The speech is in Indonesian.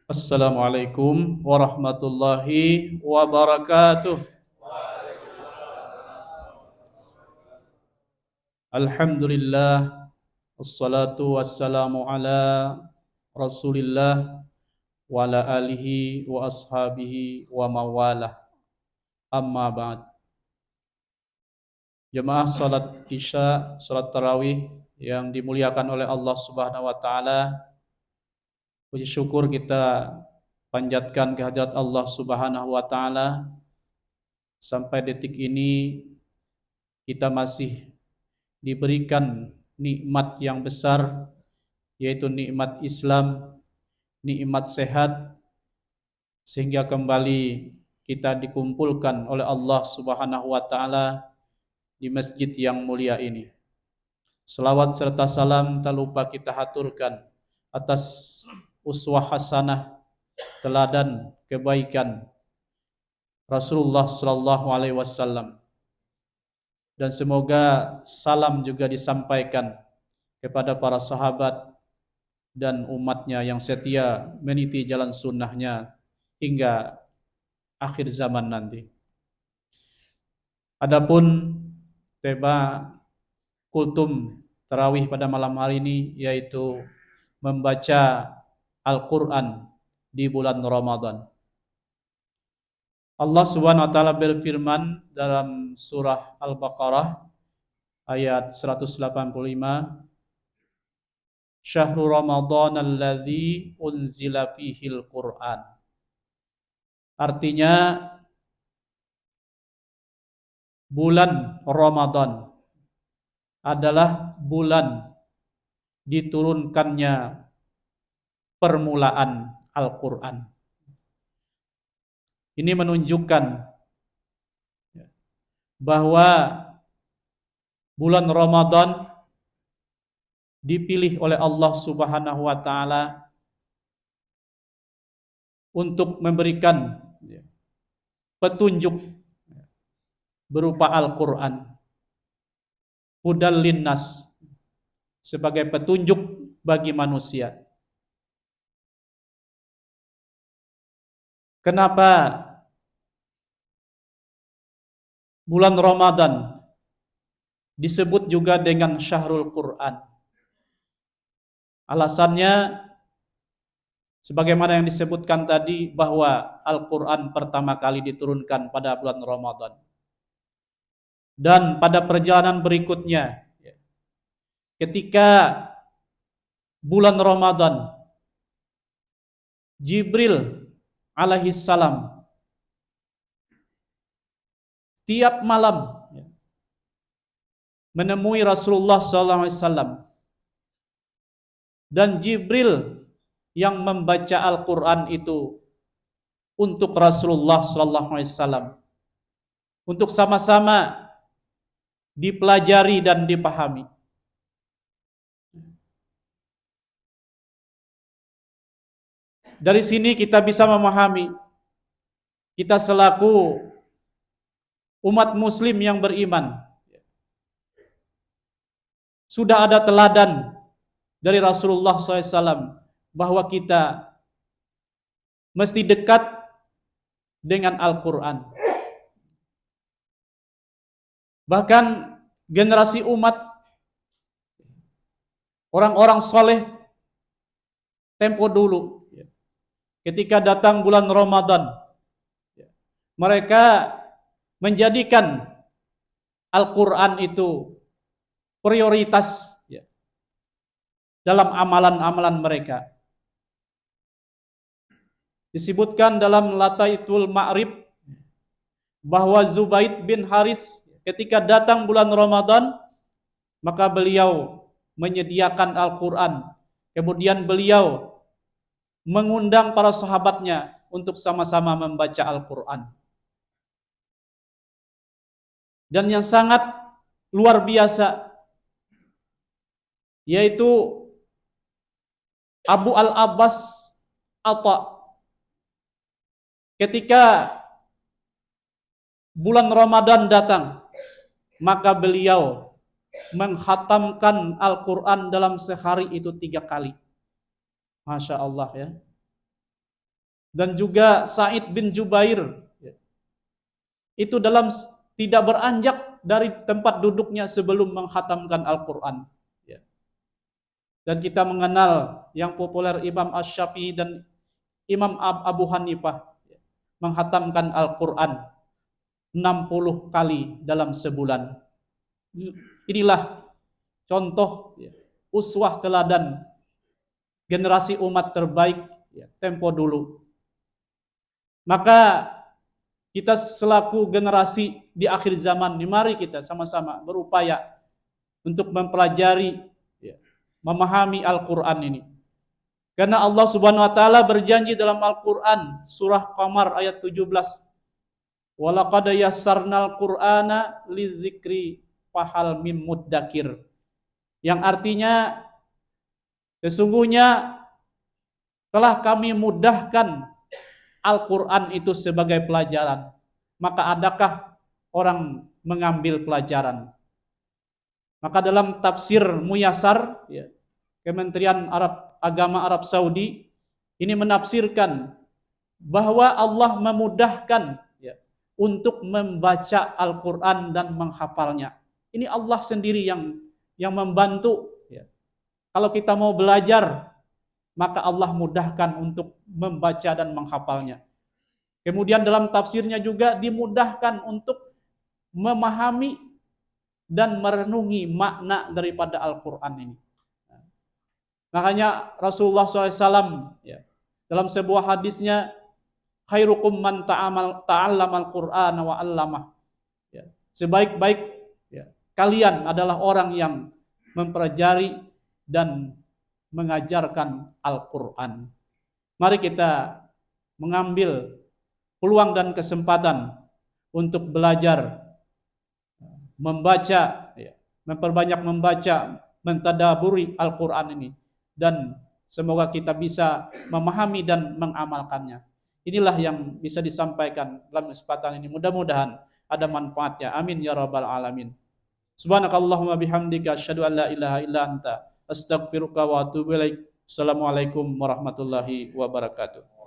Assalamualaikum warahmatullahi wabarakatuh. Alhamdulillah, wassalatu wassalamu ala Rasulillah wa ala alihi wa ashabihi wa mawalah. Amma ba'd. Jemaah salat Isya, salat tarawih yang dimuliakan oleh Allah Subhanahu wa taala. Puji syukur kita panjatkan kehadirat Allah Subhanahu wa taala. Sampai detik ini kita masih diberikan nikmat yang besar, yaitu nikmat Islam, nikmat sehat, sehingga kembali kita dikumpulkan oleh Allah Subhanahu wa taala di masjid yang mulia ini. Selawat serta salam tak lupa kita haturkan atas uswah hasanah, teladan kebaikan Rasulullah sallallahu alaihi wasallam. Dan semoga salam juga disampaikan kepada para sahabat dan umatnya yang setia meniti jalan sunnahnya hingga akhir zaman nanti. Adapun tema kultum tarawih pada malam hari ini yaitu membaca Al-Quran di bulan Ramadan. Allah Subhanahu wa taala berfirman dalam surah Al-Baqarah ayat 185, Syahrul Ramadan alladzi unzila fihil Qur'an. Artinya bulan Ramadan adalah bulan diturunkannya permulaan Al-Qur'an. Ini menunjukkan bahwa bulan Ramadan dipilih oleh Allah Subhanahu wa taala untuk memberikan petunjuk berupa Al-Qur'an. Hudal linnas, sebagai petunjuk bagi manusia. Kenapa bulan Ramadan disebut juga dengan Syahrul Quran? Alasannya sebagaimana yang disebutkan tadi bahwa Al-Quran pertama kali diturunkan pada bulan Ramadan. Dan pada perjalanan berikutnya, ketika bulan Ramadan, Jibril alaihissalam tiap malam menemui Rasulullah SAW, dan Jibril yang membaca Al-Quran itu untuk Rasulullah SAW, untuk sama-sama dipelajari dan dipahami. Dari sini kita bisa memahami, kita selaku umat muslim yang beriman, sudah ada teladan dari Rasulullah SAW bahwa kita mesti dekat dengan Al-Quran. Bahkan generasi umat, orang-orang soleh tempo dulu, ketika datang bulan Ramadan, mereka menjadikan Al-Quran itu prioritas dalam amalan-amalan mereka. Disebutkan dalam Lataitul Ma'rib bahwa Zubaid bin Haris ketika datang bulan Ramadan, maka beliau menyediakan Al-Quran. Kemudian beliau mengundang para sahabatnya untuk sama-sama membaca Al-Quran. Dan yang sangat luar biasa, yaitu Abu Al-Abbas Atta, ketika bulan Ramadan datang, maka beliau menghatamkan Al-Quran dalam sehari itu 3 kali. Masya Allah ya. dan juga Sa'id bin Jubair, ya, itu tidak beranjak dari tempat duduknya sebelum menghatamkan Al-Quran. Ya. Dan kita mengenal yang populer Imam Asy-Syafi'i dan Imam Abu Hanifah, ya, menghatamkan Al-Quran 60 kali dalam sebulan. Inilah contoh, ya, uswah teladan generasi umat terbaik, ya, tempo dulu. Maka kita selaku generasi di akhir zaman, mari kita sama-sama berupaya untuk mempelajari, ya, memahami Al-Quran ini. Karena Allah Subhanahu Wa Taala berjanji dalam Al-Quran surah Qamar ayat 17, walaqad yassarnal Qur'ana lizikri fahal mim muddakir, yang artinya sesungguhnya telah kami mudahkan Al-Quran itu sebagai pelajaran, maka adakah orang mengambil pelajaran? Maka dalam tafsir Muyassar, ya, Kementerian Agama Arab Saudi ini menafsirkan bahwa Allah memudahkan, ya, untuk membaca Al-Quran dan menghafalnya. Ini Allah sendiri yang membantu. Ya. Kalau kita mau belajar, maka Allah mudahkan untuk membaca dan menghafalnya. Kemudian dalam tafsirnya juga dimudahkan untuk memahami dan merenungi makna daripada Al-Quran ini. Makanya Rasulullah SAW, ya, dalam sebuah hadisnya, khairukum man ta'allamal Qur'an wa 'allamah. Ya, sebaik-baik, ya, kalian adalah orang yang mempelajari dan mengajarkan Al-Quran. Mari kita mengambil peluang dan kesempatan untuk belajar membaca, ya, memperbanyak membaca, mentadaburi Al-Quran ini, dan semoga kita bisa memahami dan mengamalkannya. Inilah yang bisa disampaikan dalam kesempatan ini. Mudah-mudahan ada manfaatnya. Amin ya rabbal alamin. Subhanakallahumma bihamdika asyhadu an la ilaha illa anta astaghfiruka wa atubu ilaik. Assalamualaikum warahmatullahi wabarakatuh.